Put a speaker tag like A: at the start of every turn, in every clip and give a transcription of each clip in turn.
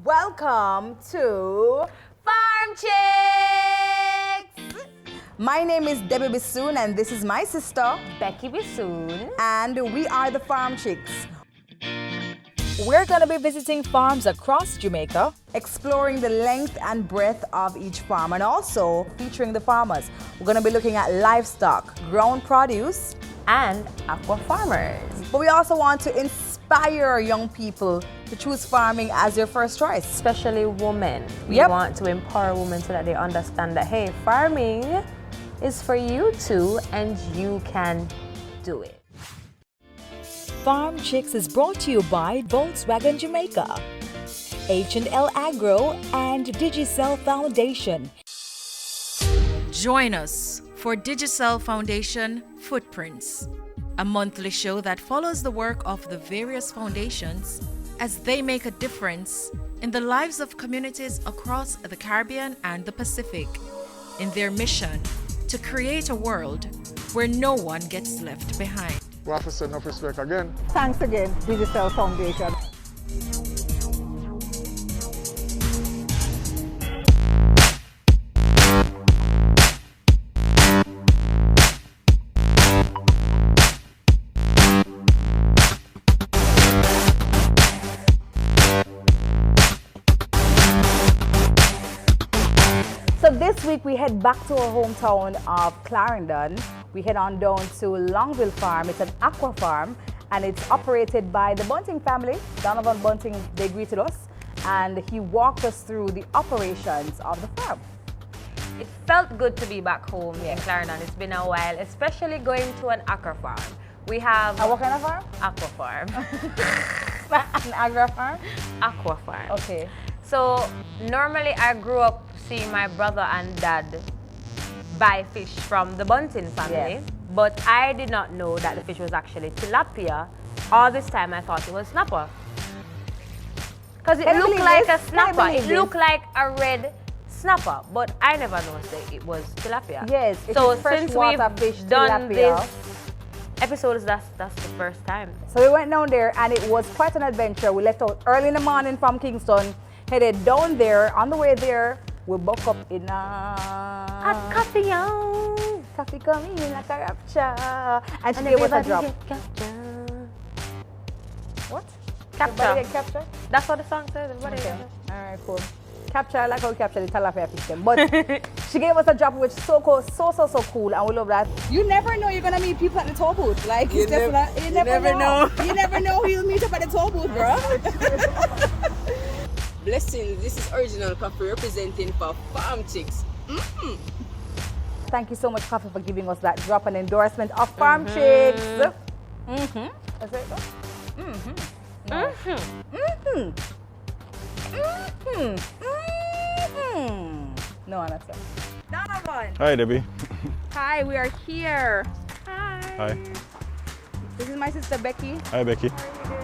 A: Welcome to
B: Farm Chicks!
A: My name is Debbie Bissoon and this is my sister
B: Becky Bissoon.
A: and we are the Farm Chicks,
C: We're going to be visiting farms across Jamaica.
A: exploring the length and breadth of each farm and also featuring the farmers. We're going to be looking at livestock, ground produce,
B: And aqua farmers.
A: but we also want to inspire young people to choose farming as their first choice.
B: Especially women. We
A: Yep.
B: want to empower women so that they understand that, hey, farming is for you too and you can do it.
C: Farm Chicks is brought to you by Volkswagen Jamaica, H&L Agro, and Digicel Foundation.
D: Join us for Digicel Foundation Footprints, a monthly show that follows the work of the various foundations as they make a difference in the lives of communities across the Caribbean and the Pacific in their mission to create a world where no one gets left behind.
E: We have to send enough respect again.
F: Thanks again, Digicel Foundation.
A: So this week we head back to our hometown of Clarendon. We head on down to Longville Farm. It's an aqua farm and it's operated by the Bunting family. Donovan Bunting, they greeted us and he walked us through the operations of the farm.
B: It felt good to be back home in Clarendon. It's been a while, especially going to an aqua farm. We have
A: And what kind of farm?
B: aqua farm.
A: An agri farm?
B: Aqua farm.
A: Okay.
B: So normally I grew up seeing my brother and dad buy fish from the Bunting family,
A: Yes.
B: but I did not know that the fish was actually tilapia. All this time I thought it was snapper. Because it
A: Can you
B: looked
A: believe
B: like
A: this?
B: a
A: Can you
B: snapper.
A: believe
B: It
A: this?
B: looked like a red snapper, but I never noticed that it was tilapia.
A: Yes, it
B: so
A: is
B: since
A: freshwater
B: we've
A: fish,
B: done
A: tilapia.
B: this episodes, that's the first time.
A: So we went down there and it was quite an adventure. We left out early in the morning from Kingston, headed down there. On the way there, we buck up in
B: Hot coffee on.
A: coffee coming in like a rapture. And she gave us a drop.
B: Get captured.
A: What?
B: Capture.
A: Everybody get captured?
B: That's what the song says. Everybody
A: Okay.
B: get
A: All right, cool. Capture, I like how we capture the tilapia fish them. But she gave us a drop which is so cool, so cool, and we love that. You never know you're gonna meet people at the toll booth. Like you never know. You never know who you'll meet up at the toll booth, bro.
G: Blessings, this is Original Coffee representing for Farm Chicks.
A: Thank you so much, Coffee, for giving us that drop and endorsement of Farm Chicks. Mm-hmm. That's it. Mm-hmm. No. Mm-hmm. Mm-hmm. Mm-hmm. No, I'm not saying. Donovan.
E: Hi, Debbie.
A: Hi, we are here.
E: Hi.
A: This is my sister Becky.
E: Hi, Becky.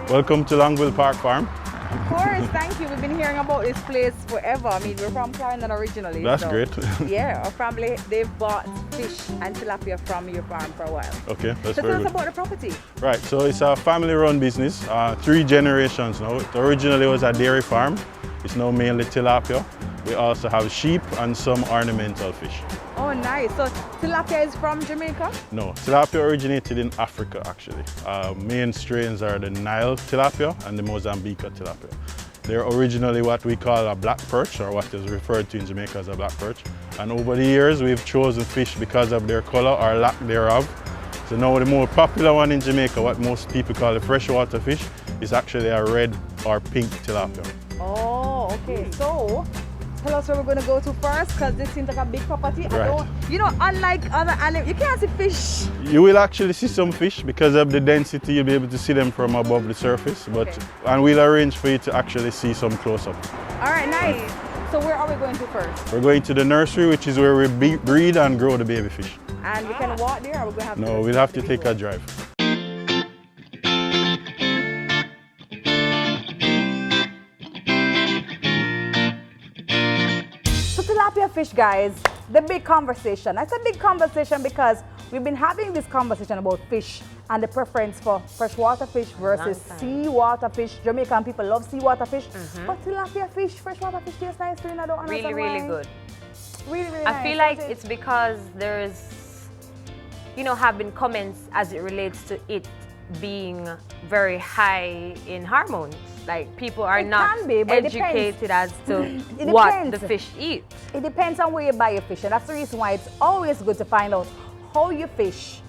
E: Welcome to Longville Park Farm.
A: Of course, thank you. We've been hearing about this place forever. I mean, we're from Clarendon originally.
E: That's
A: so,
E: great.
A: Yeah, our family, they've bought fish and tilapia from your farm for a while.
E: Okay, that's
A: So tell
E: very
A: us
E: good.
A: about the property.
E: Right, so it's a family-run business, 3 generations now. It originally was a dairy farm. It's now mainly tilapia. We also have sheep and some ornamental fish.
A: Oh, nice. So tilapia is from Jamaica?
E: No, tilapia originated in Africa actually. Main strains are the Nile tilapia and the Mozambique tilapia. They're originally what we call a black perch, or what is referred to in Jamaica as a black perch. And over the years we've chosen fish because of their color or lack thereof. So now the more popular one in Jamaica, what most people call a freshwater fish, is actually a red or pink tilapia.
A: Oh, okay. So tell us where we're going to go to first, because this seems like a big property.
E: Right.
A: You know, unlike other animals, you can't see fish.
E: You will actually see some fish because of the density. You'll be able to see them from above the surface, but and we'll arrange for you to actually see some close up.
A: All right, nice. So where are we going to first?
E: We're going to the nursery, which is where we breed and grow the baby fish.
A: And we can walk there, or we're going to have to...
E: No, we'll have to take a drive.
A: So tilapia fish, guys, the big conversation. That's a big conversation because we've been having this conversation about fish and the preference for freshwater fish versus seawater fish. Jamaican people love seawater fish, but tilapia fish, freshwater fish tastes nice too, and I don't understand
B: Really
A: why.
B: good.
A: Really nice.
B: I feel like it's because there's, you know, have been comments as it relates to it being very high in hormones. Like people are not educated as to what the fish eat.
A: It depends on where you buy your fish, and that's the reason why it's always good to find out how you fish,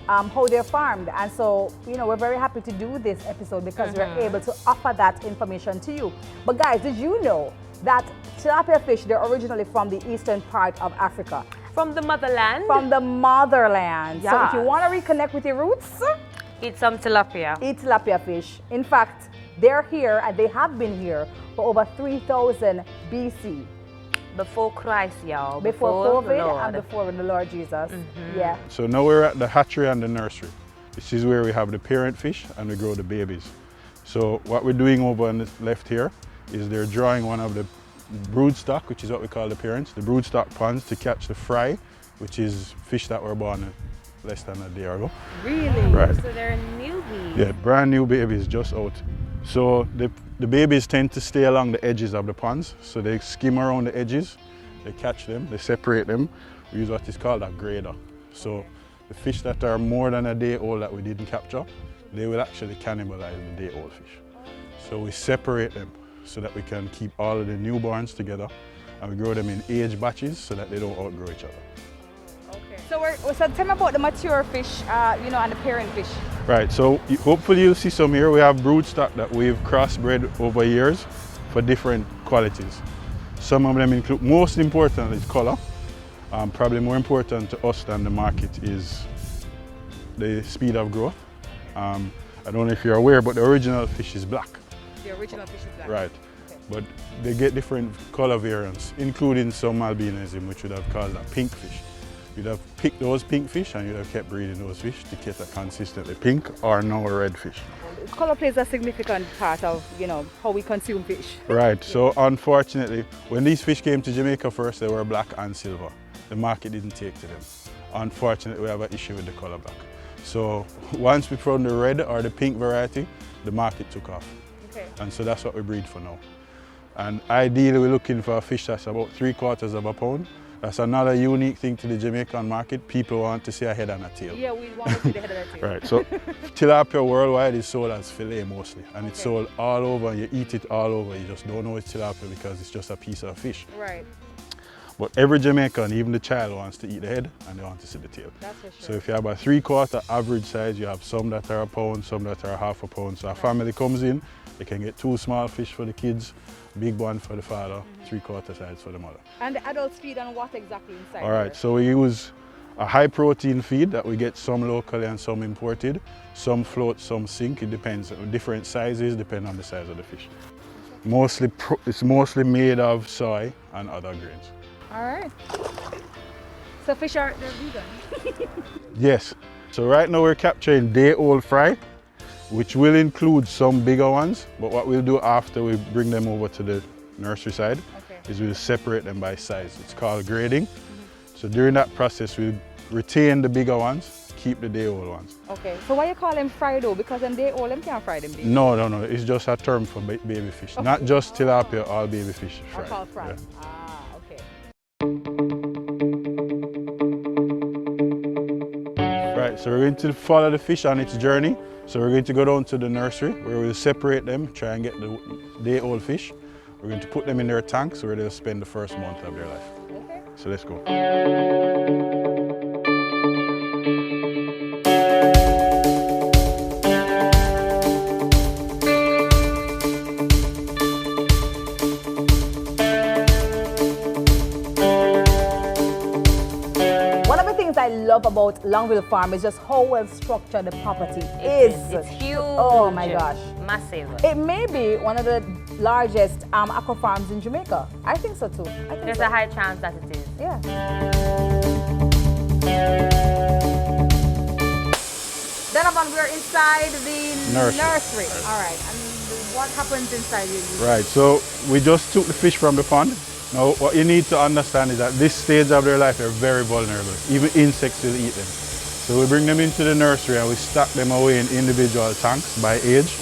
A: how they're farmed. And so, you know, we're very happy to do this episode because we're able to offer that information to you. But guys, did you know that tilapia fish, they're originally from the eastern part of Africa?
B: From the motherland?
A: From the motherland.
B: Yes.
A: So if you want to reconnect with your roots,
B: eat some tilapia.
A: Eat tilapia fish. In fact, they're here and they have been here for over 3,000 BC.
B: Before Christ, y'all.
A: Before COVID and before the Lord Jesus. Yeah.
E: So now we're at the hatchery and the nursery. This is where we have the parent fish and we grow the babies. So what we're doing over on the left here is they're drawing one of the broodstock, which is what we call the parents, the broodstock ponds to catch the fry, which is fish that were born less than a day ago.
B: Really?
E: Right.
B: So they're newbies?
E: Yeah, brand new babies just out. So the babies tend to stay along the edges of the ponds. So they skim around the edges, they catch them, they separate them. We use what is called a grader. So the fish that are more than a day old that we didn't capture, they will actually cannibalize the day old fish. So we separate them so that we can keep all of the newborns together, and we grow them in age batches so that they don't outgrow each other.
A: So tell me about the mature fish, you know, and the parent fish.
E: Right, so hopefully you'll see some here. We have broodstock that we've crossbred over years for different qualities. Some of them include, most important is color. Probably more important to us than the market is the speed of growth. I don't know if you're aware, but the original fish is black.
A: The original fish is black.
E: Right, but they get different color variants, including some albinism, which would have caused a pink fish. You'd have picked those pink fish and you'd have kept breeding those fish to get a consistently pink or now a red fish.
A: Color plays a significant part of, you know, how we consume fish.
E: Right, so unfortunately, when these fish came to Jamaica first, they were black and silver. The market didn't take to them. Unfortunately, we have an issue with the color black. So once we found the red or the pink variety, the market took off. Okay. And so that's what we breed for now. And ideally, we're looking for a fish that's about 3/4 of a pound. That's another unique thing to the Jamaican market. People want to see a head and a tail.
A: Yeah, we want to see the head and a tail.
E: Right, so tilapia worldwide is sold as fillet mostly. And it's sold all over, you eat it all over. You just don't know it's tilapia because it's just a piece of fish.
A: Right.
E: But every Jamaican, even the child, wants to eat the head and they want to see the tail.
A: That's for sure.
E: So if you have a 3/4 average size, you have some that are a pound, some that are half a pound. So a family comes in, they can get 2 small fish for the kids, big one for the father, 3/4 size for the mother.
A: And the adults feed on what exactly inside?
E: All right, so we use a high protein feed that we get some locally and some imported. Some float, some sink, it depends. Different sizes depend on the size of the fish. It's mostly made of soy and other grains.
A: All right. So fish they're vegan?
E: Yes. So right now we're capturing day-old fry, which will include some bigger ones. But what we'll do after we bring them over to the nursery side is we'll separate them by size. It's called grading. So during that process, we'll retain the bigger ones, keep the day-old ones.
A: Okay. So why you call them fry though? Because them day-old, them can't fry them big.
E: No. It's just a term for baby fish. Not just tilapia, all baby fish fry.
A: Are called fry.
E: Yeah.
A: Ah, okay.
E: Right, so we're going to follow the fish on its journey. So we're going to go down to the nursery where we'll separate them, try and get the day-old fish. We're going to put them in their tanks where they'll spend the first month of their life. Okay. So let's go.
A: I love about Longville Farm is just how well structured the property is.
B: It's huge.
A: Oh my gosh.
B: Massive.
A: It may be one of the largest aqua farms in Jamaica. I think so too.
B: There's a high chance that it is.
A: Yeah. Donovan, we're inside the nursery. All right. And what happens inside here?
E: Right, so we just took the fish from the pond. Now, what you need to understand is that this stage of their life, they're very vulnerable. Even insects will eat them. So we bring them into the nursery and we stack them away in individual tanks by age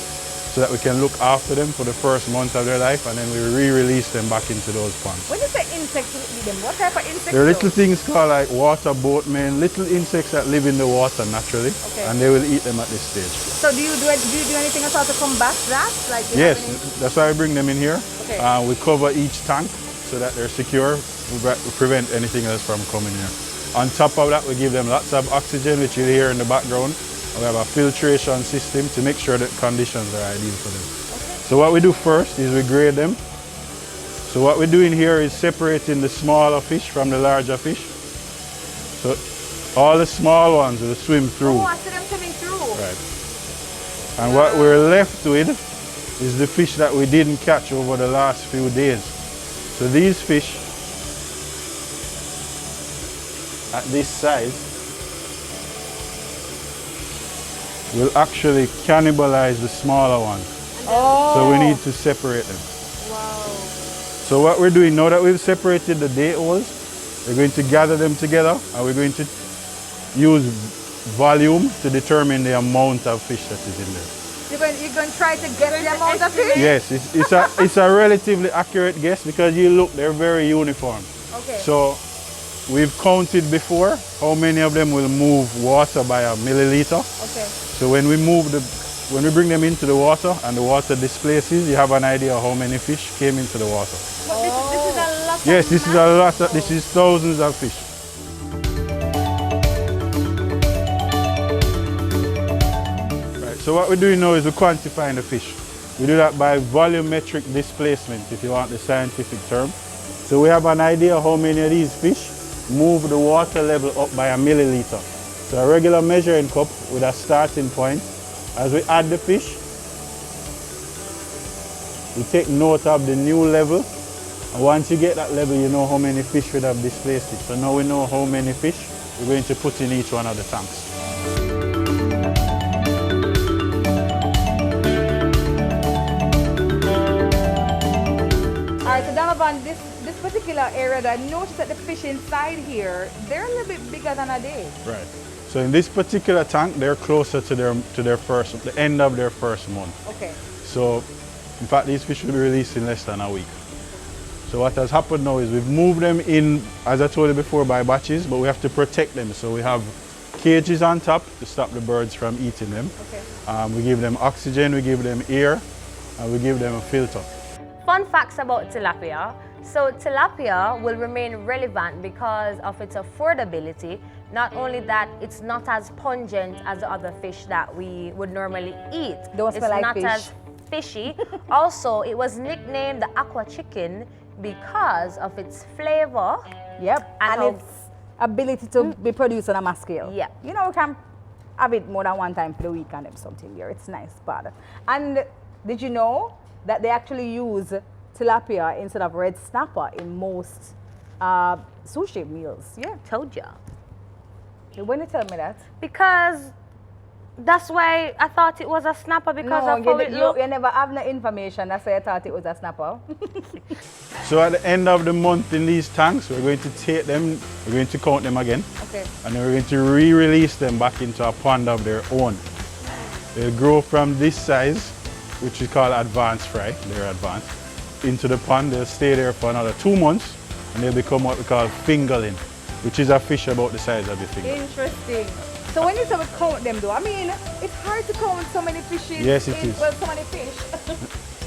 E: so that we can look after them for the first month of their life, and then we re-release them back into those ponds.
A: When you say insects, you eat them, what type of insects?
E: There are little things called like water boatmen, little insects that live in the water naturally, and they will eat them at this stage.
A: So do you do anything at all to combat that? Like
E: yes, that's why we bring them in here.
A: Okay.
E: We cover each tank so that they're secure. We prevent anything else from coming here. On top of that, we give them lots of oxygen, which you'll hear in the background. We have a filtration system to make sure that conditions are ideal for them. Okay. So what we do first is we grade them. So what we're doing here is separating the smaller fish from the larger fish. So all the small ones will swim through.
B: Oh, I see them coming through.
E: Right. And what we're left with is the fish that we didn't catch over the last few days. So these fish at this size will actually cannibalize the smaller ones.
A: Oh.
E: So we need to separate them.
B: Wow.
E: So what we're doing now that we've separated the day-olds, we're going to gather them together and we're going to use volume to determine the amount of fish that is in there.
A: You're going to try to guess the amount of fish?
E: Yes, it's a relatively accurate guess because you look, they're very uniform.
A: Okay.
E: So we've counted before how many of them will move water by a milliliter.
A: Okay.
E: So when we bring them into the water and the water displaces, you have an idea of how many fish came into the water.
B: But this is a lot of
E: Yes, this is a lot. This is thousands of fish. Right. So what we're doing now is we're quantifying the fish. We do that by volumetric displacement, if you want the scientific term. So we have an idea how many of these fish move the water level up by a milliliter. So a regular measuring cup with a starting point. As we add the fish, we take note of the new level. And once you get that level, you know how many fish would have displaced it. So now we know how many fish we're going to put in each one of the tanks.
A: All right, so Donovan, this particular area, I noticed that the fish inside here, they're a little bit bigger than a day.
E: Right. So in this particular tank, they're closer to the end of their first month.
A: Okay.
E: So, in fact, these fish will be released in less than a week. So what has happened now is we've moved them in, as I told you before, by batches, but we have to protect them. So we have cages on top to stop the birds from eating them.
A: Okay.
E: We give them oxygen, we give them air, and we give them a filter.
B: Fun facts about tilapia. So tilapia will remain relevant because of its affordability. Not only that, it's not as pungent as the other fish that we would normally eat.
A: Don't smell like fish.
B: It's not as fishy. Also, it was nicknamed the Aqua chicken because of its flavor.
A: Yep, and its ability to be produced on a mass scale.
B: Yeah.
A: You know, we can have it more than one time for the week and something here. It's nice, but. And did you know that they actually use tilapia instead of red snapper in most sushi meals? Yeah.
B: Told ya.
A: When you tell me that?
B: Because that's why I thought it was a snapper because of how it looked.
A: You never have no information. That's why I thought it was a snapper.
E: So at the end of the month in these tanks, we're going to take them, we're going to count them again.
A: Okay.
E: And then we're going to re-release them back into a pond of their own. They'll grow from this size, which is called advanced fry, they're advanced, into the pond. They'll stay there for another 2 months and they'll become what we call fingerling, which is a fish about the size of your finger.
A: Interesting. So when you say we count them though, I mean, it's hard to count so many fishes.
E: Yes, it is.
A: Well, so many fish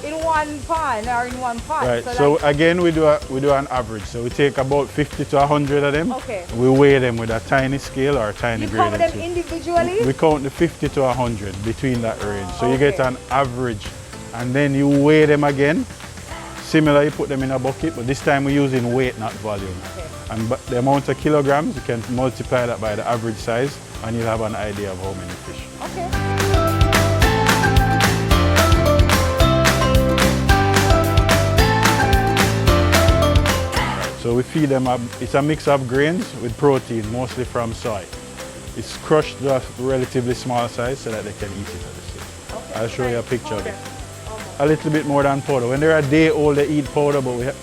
A: in one pond or in one pot.
E: Right, so like, again, we do an average. So we take about 50 to 100 of them.
B: Okay.
E: We weigh them with a tiny scale or a tiny grading.
A: You count them individually?
E: We count the 50 to 100 between that range. So you get an average and then you weigh them again. Similar, you put them in a bucket, but this time we're using weight, not volume.
A: Okay.
E: And the amount of kilograms, you can multiply that by the average size and you'll have an idea of how many fish.
A: Okay.
E: So we feed them, it's a mix of grains with protein, mostly from soy. It's crushed to a relatively small size so that they can eat it at the stage. Okay. I'll show you a picture of it. A little bit more than powder. When they're a day old, they eat powder, but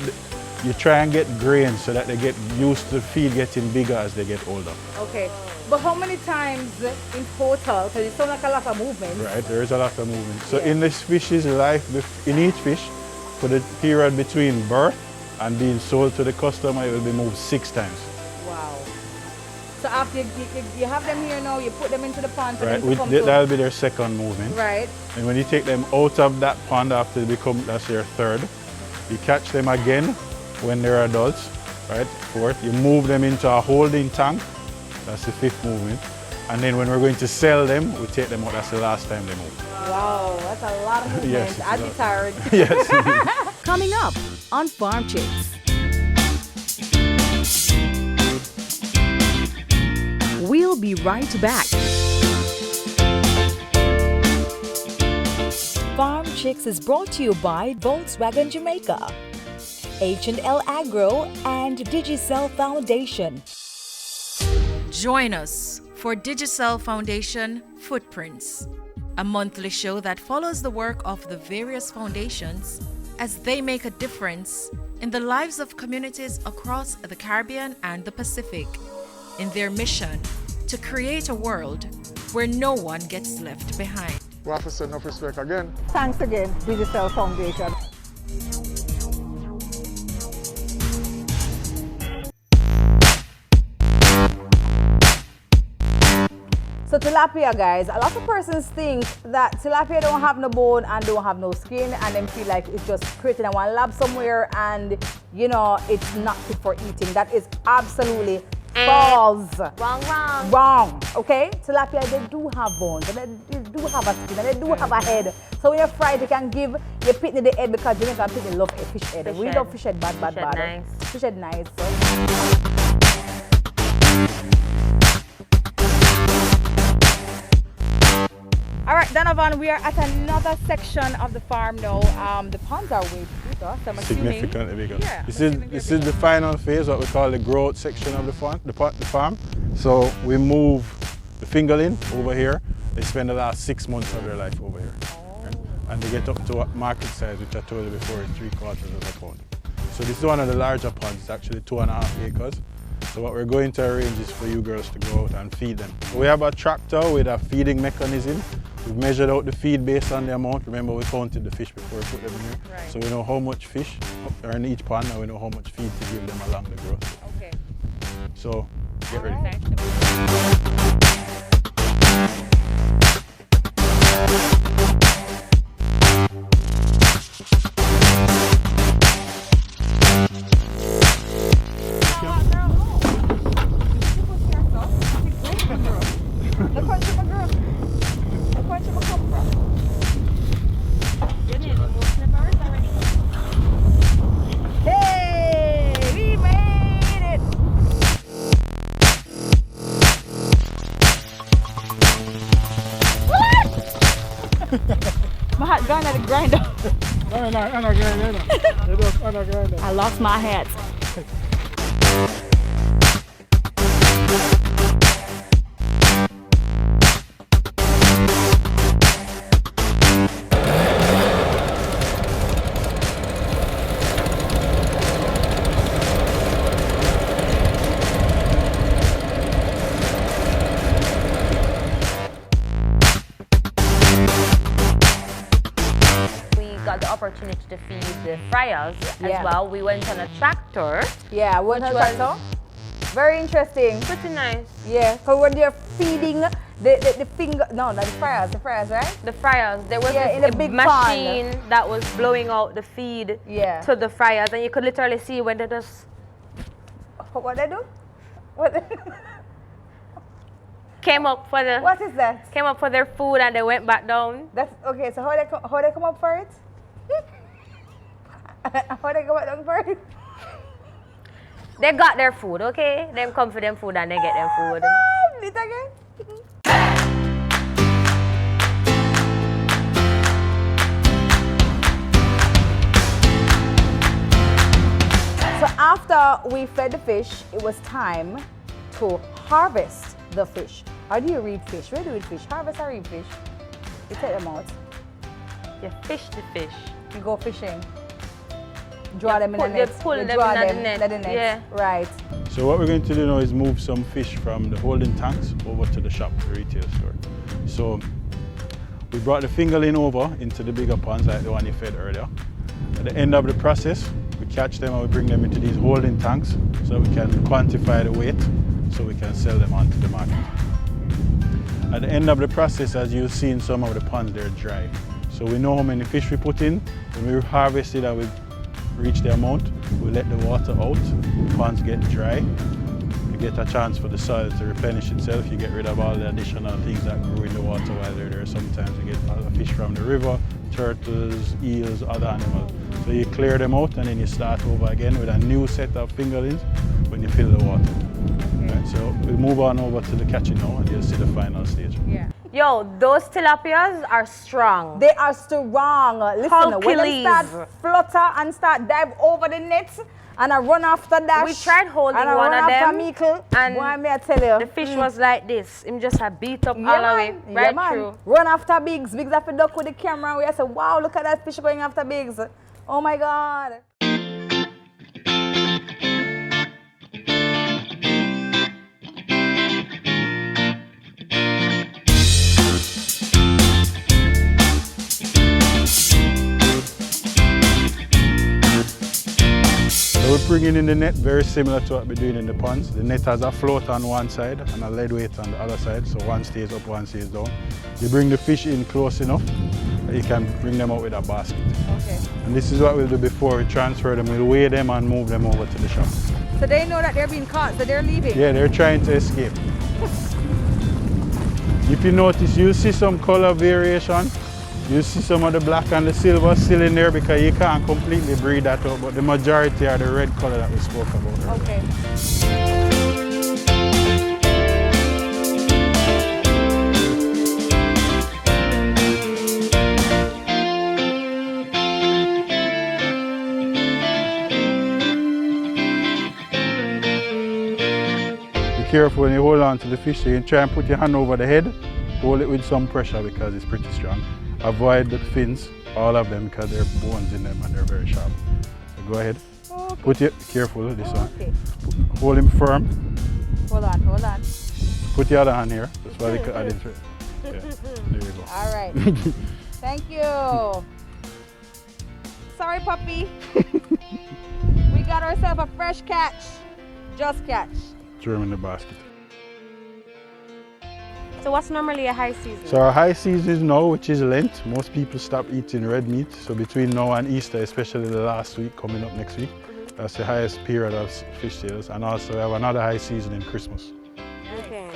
E: you try and get grain so that they get used to the feed getting bigger as they get older.
A: Okay. But how many times in total? Because it sounds like a lot of movement.
E: Right, there is a lot of movement. So
A: Yeah.
E: in this fish's life, in each fish, for the period between birth and being sold to the customer, it will be moved 6 times.
A: Wow. So after you have them here now, you put them into the pond. For
E: Right,
A: them to come
E: that'll be their second movement.
A: Right.
E: And when you take them out of that pond after they become, that's their third, you catch them again when they're adults, right? Fourth, you move them into a holding tank, that's the 5th movement. And then when we're going to sell them, we take them out, that's the last time they move.
A: Wow, that's a lot of movement.
E: Yes,
A: I'd be tired.
E: Yes.
C: Coming up on Farm Chicks. We'll be right back. Farm Chicks is brought to you by Volkswagen Jamaica, H&L Agro, and Digicel Foundation.
D: Join us for Digicel Foundation Footprints, a monthly show that follows the work of the various foundations as they make a difference in the lives of communities across the Caribbean and the Pacific in their mission to create a world where no one gets left behind.
H: We have to send enough respect again.
F: Thanks again, Digicel Foundation.
A: So tilapia, guys, a lot of persons think that tilapia don't have no bone and don't have no skin, and then feel like it's just created in one lab somewhere and, you know, it's not fit for eating. That is absolutely false.
B: Wrong.
A: Wrong, okay? Tilapia, they do have bones, and they do have a skin, and they do have a head. So when you fry it, you can give your pitney the head because Jamaican pitney love a fish head. We love fish head bad.
B: Fish head nice.
A: Fish head nice. All right, Donovan, we are at another section of the farm now. The ponds are way bigger, so I'm assuming.
E: Significantly bigger.
A: Yeah,
E: This is the final phase, what we call the growth section of the farm. So we move the fingerling over here. They spend the last 6 months of their life over here. Right? And they get up to a market size, which I told you before is 3/4 of a pound. So this is one of the larger ponds. It's actually 2.5 acres. So what we're going to arrange is for you girls to go out and feed them. We have a tractor with a feeding mechanism. We've measured out the feed based on the amount. Remember, we counted the fish before we put them in here.
A: Right.
E: So we know how much fish are in each pond, and we know how much feed to give them along the growth.
A: Okay.
E: So get ready.
A: Hey, we made it! My hat gone at the grinder. I lost my hat.
B: Got the opportunity to feed the fryers
A: Yeah.
B: as well. We went on a tractor.
A: Yeah,
B: Which
A: one
B: was-
A: was very interesting.
B: Pretty nice.
A: Yeah, because when you're feeding the finger, no, not the fryers, right?
B: The fryers, there was
A: Yeah,
B: this
A: in a big
B: machine that was blowing out the feed
A: Yeah.
B: to the fryers, and you could literally see when they just
A: What they do? What,
B: came up for the
A: what is that?
B: came up for their food and they went back down.
A: That's okay. So how they come up for it? How they come up down for it?
B: They got their food, okay? Them come for them food and they get them food.
A: Do it again. So after we fed the fish, it was time to harvest the fish. How do you read fish? Where do you read fish? Harvest or read fish? You take them out.
B: You fish the fish.
A: You go fishing. draw them in the net.
B: Pull them in the net. Yeah.
A: Right.
E: So what we're going to do now is move some fish from the holding tanks over to the shop, the retail store. So we brought the fingerling over into the bigger ponds like the one you fed earlier. At the end of the process, we catch them and we bring them into these holding tanks so we can quantify the weight so we can sell them onto the market. At the end of the process, as you'll see in some of the ponds, they're dry. So we know how many fish we put in. When we harvest it and we reach the amount, we let the water out, the ponds get dry. You get a chance for the soil to replenish itself. You get rid of all the additional things that grew in the water while they're there. Sometimes you get other fish from the river, turtles, eels, other animals. So you clear them out and then you start over again with a new set of fingerlings when you fill the water. Okay. Right, so we'll move on over to the catching now and you'll see the final stage.
B: Yeah. Yo, those tilapias are strong.
A: They are strong. Listen, when they start flutter and start dive over the nets and I run after that.
B: We tried holding one of them
A: and boy, may I tell you,
B: the fish was like this. Him just a beat up all the way right through.
A: Run after Biggs. Biggs have to duck with the camera. We say, wow, look at that fish going after Biggs. Oh my God.
E: We're bringing in the net very similar to what we're doing in the ponds. The net has a float on one side and a lead weight on the other side, so one stays up, one stays down. You bring the fish in close enough that you can bring them out with a basket.
A: Okay.
E: And this is what we'll do before we transfer them. We'll weigh them and move them over to the shop.
A: So they know that they're being caught, so they're leaving?
E: Yeah, they're trying to escape. If you notice, you'll see some color variation. You see some of the black and the silver still in there because you can't completely breed that out, but the majority are the red color that we spoke about earlier.
A: Okay.
E: Be careful when you hold on to the fish, so you can try and put your hand over the head, hold it with some pressure because it's pretty strong. Avoid the fins, all of them, because there are bones in them and they're very sharp. So go ahead. Okay. Put it careful, this one. Okay. Hold him firm.
A: Hold on, hold on.
E: Put the other hand here. That's why they add it. Yeah. There you go.
A: All right. Thank you. Sorry, puppy. We got ourselves a fresh catch. Just catch.
E: Throw him in the basket.
B: So what's normally a high season?
E: So our high season is now, which is Lent. Most people stop eating red meat. So between now and Easter, especially the last week coming up next week, that's the highest period of fish sales. And also we have another high season in Christmas.
B: Okay.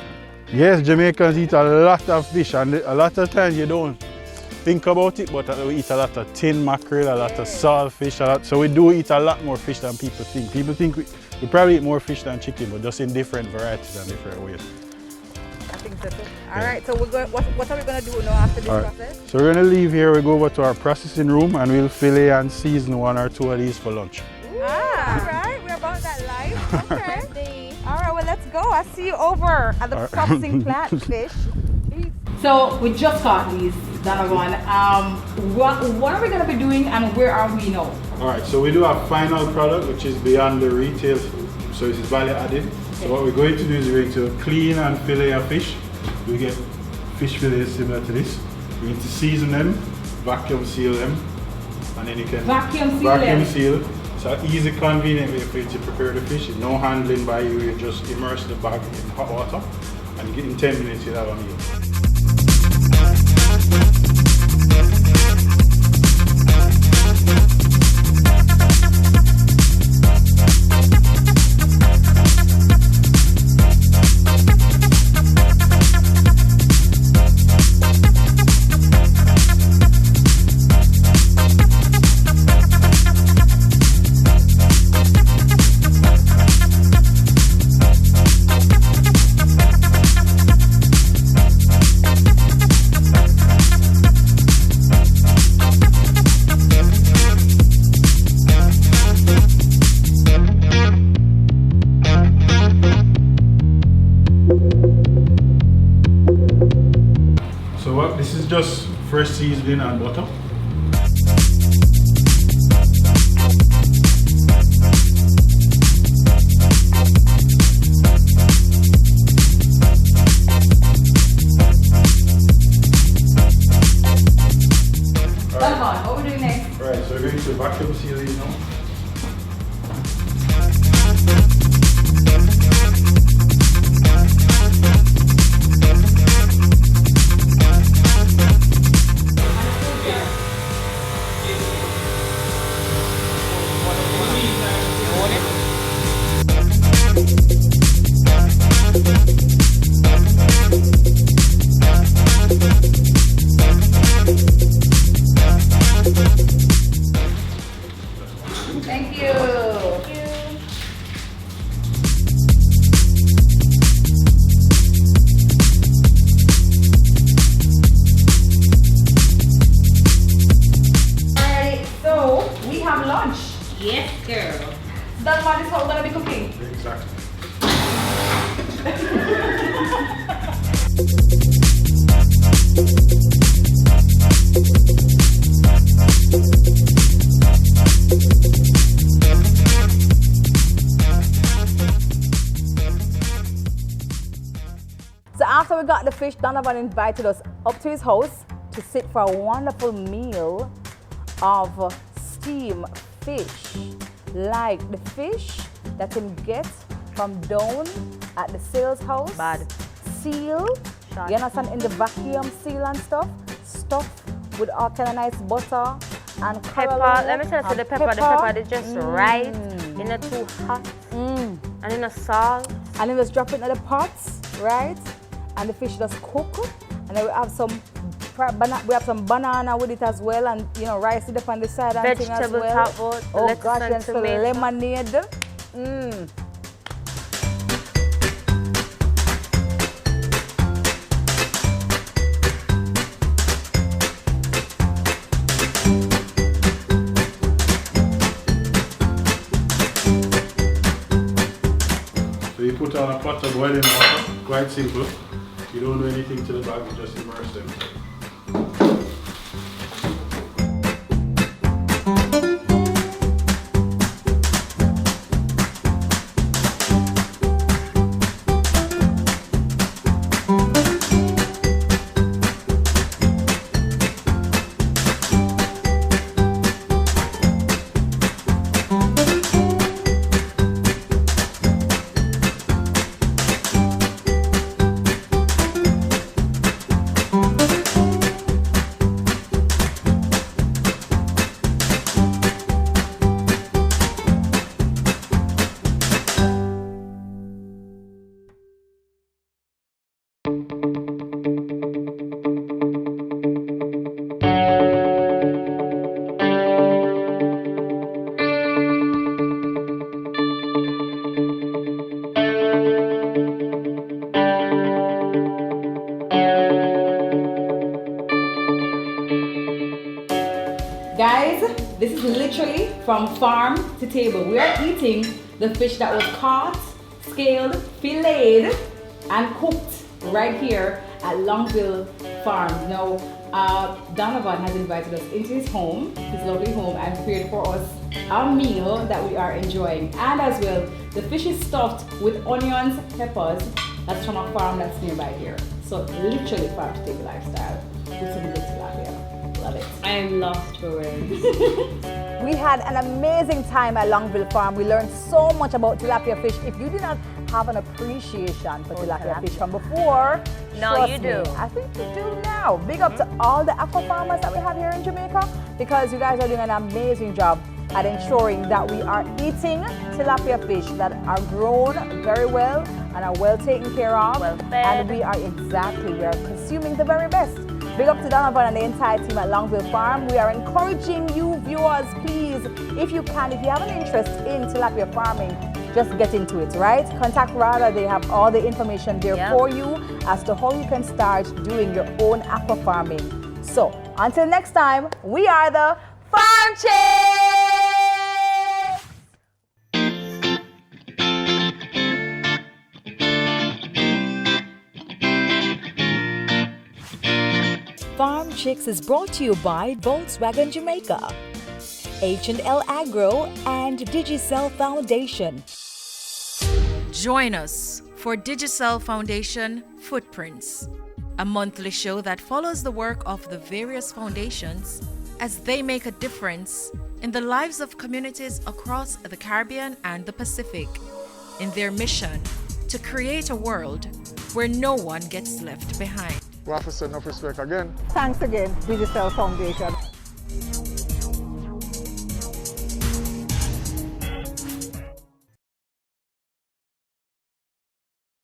E: Yes, Jamaicans eat a lot of fish, and a lot of times you don't think about it, but we eat a lot of tin mackerel, a lot of saltfish, so we do eat a lot more fish than people think. People think we probably eat more fish than chicken, but just in different varieties and different ways.
A: I think so too. All right, so we're going, what are we going to do now after this process?
E: So we're going to leave here, we go over to our processing room and we'll fillet and season 1 or 2 of these for lunch.
A: All right, we're about that life. Okay. All right, well, let's go. I'll see you over at the processing plant, fish. So we just caught these, Donovan. What are we going to be doing and where are we now?
E: All right, so we do our final product, which is beyond the retail, so it is value added. So what we're going to do is we're going to clean and fillet our fish. We get fish fillets similar to this. We're going to season them, vacuum seal them, and then you can vacuum seal. So easy, convenient way for you to prepare the fish. No handling by you. You just immerse the bag in hot water, and in 10 minutes you'll have a meal. This is just fresh seasoning and butter.
A: That's what is how we're gonna be cooking.
E: Exactly.
A: So after we got the fish, Donovan invited us up to his house to sit for a wonderful meal of steamed fish. Like the fish that you get from down at the sales house.
B: Bad.
A: Seal,
B: Shot.
A: you understand, in the vacuum seal and stuff. Stuff with all kind of nice butter and
B: Pepper. Let me tell you, the pepper is just right. It's not too hot. And in a salt.
A: And then just drop it in the pots, right? And the fish just cook. And then we have some banana with it as well, and you know, rice it up on the side and thing as
B: Vegetable
A: well.
B: top out,
A: Oh
B: lettuce
A: gosh,
B: and
A: and some
B: tomato.
A: lemonade.
E: So you put on a pot of boiling water, quite simple. You don't do anything to the bag, you just immerse them.
A: Guys, this is literally from farm to table. We are eating the fish that was caught, scaled, filleted, and cooked right here at Longville Farm. Now, Donovan has invited us into his home, his lovely home, and prepared for us a meal that we are enjoying. And as well, the fish is stuffed with onions, peppers. That's from a farm that's nearby here. So literally farm to table lifestyle with some good tilapia. Love it.
B: I am lost for words.
A: We had an amazing time at Longville Farm. We learned so much about tilapia fish. If you do not have an appreciation for tilapia fish from before,
B: No,
A: trust
B: you
A: me,
B: do.
A: I think you do now. Big up to all the aqua farmers that we have here in Jamaica, because you guys are doing an amazing job at ensuring that we are eating tilapia fish that are grown very well and are well taken care of.
B: Well fed.
A: And we are consuming the very best. Big up to Donovan and the entire team at Longville Farm. We are encouraging you viewers, please, if you can, if you have an interest in tilapia farming, just get into it, right? Contact Rada, they have all the information there for you as to how you can start doing your own aqua farming. So, until next time, we are the Farm Chicks!
C: Farm Chicks is brought to you by Volkswagen Jamaica, H&L Agro, and Digicel Foundation.
D: Join us for Digicel Foundation Footprints, a monthly show that follows the work of the various foundations as they make a difference in the lives of communities across the Caribbean and the Pacific in their mission to create a world where no one gets left behind.
H: We have to send enough respect again.
F: Thanks again, Digicel Foundation.